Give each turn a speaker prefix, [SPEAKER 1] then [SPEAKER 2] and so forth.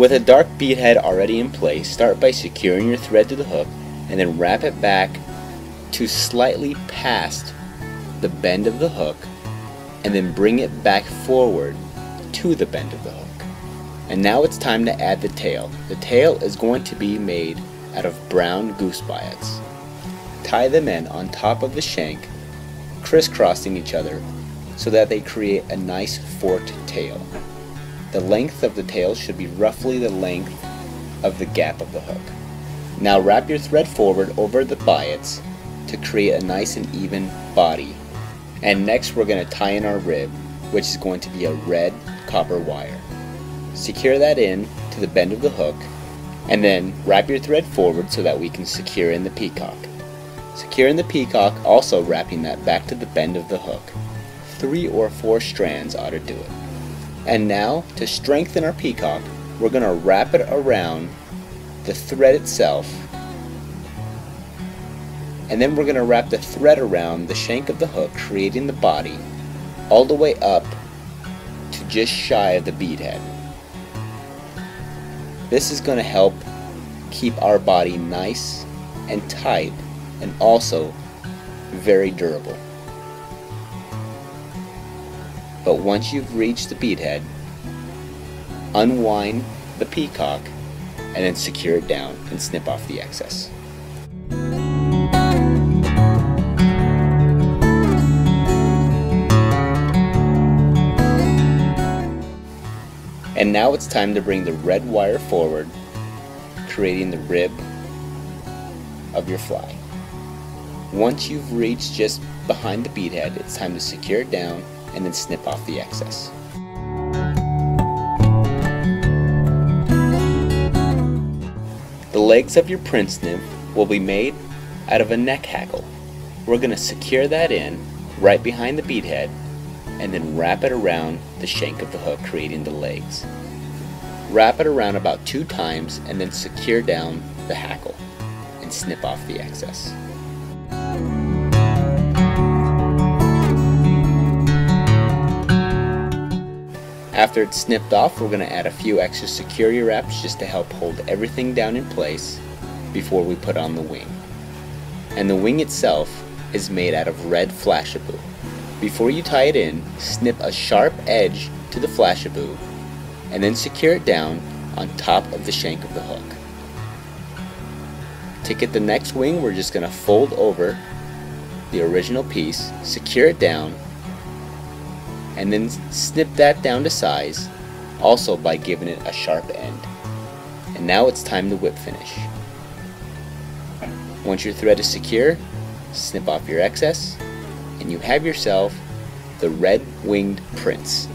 [SPEAKER 1] With a dark beadhead already in place, start by securing your thread to the hook and then wrap it back to slightly past the bend of the hook and then bring it back forward to the bend of the hook. And now it's time to add the tail. The tail is going to be made out of brown goose biots. Tie them in on top of the shank, crisscrossing each other so that they create a nice forked tail. The length of the tail should be roughly the length of the gap of the hook. Now wrap your thread forward over the biots to create a nice and even body. And next we're going to tie in our rib, which is going to be a red copper wire. Secure that in to the bend of the hook and then wrap your thread forward so that we can secure in the peacock. Secure in the peacock, also wrapping that back to the bend of the hook. 3 or 4 strands ought to do it. And now, to strengthen our peacock, we're going to wrap it around the thread itself, and then we're going to wrap the thread around the shank of the hook, creating the body all the way up to just shy of the bead head. This is going to help keep our body nice and tight and also very durable. But once you've reached the bead head, unwind the peacock and then secure it down and snip off the excess. And now it's time to bring the red wire forward, creating the rib of your fly. Once you've reached just behind the bead head, it's time to secure it down and then snip off the excess. The legs of your prince nymph will be made out of a neck hackle. We're going to secure that in right behind the bead head and then wrap it around the shank of the hook, creating the legs. Wrap it around about 2 times and then secure down the hackle and snip off the excess. After it's snipped off, we're going to add a few extra security wraps just to help hold everything down in place before we put on the wing. And the wing itself is made out of red flashabou. Before you tie it in, snip a sharp edge to the flashabou and then secure it down on top of the shank of the hook. To get the next wing, we're just going to fold over the original piece, secure it down, and then snip that down to size, also by giving it a sharp end. And now it's time to whip finish. Once your thread is secure, snip off your excess, and you have yourself the Red Winged Prince.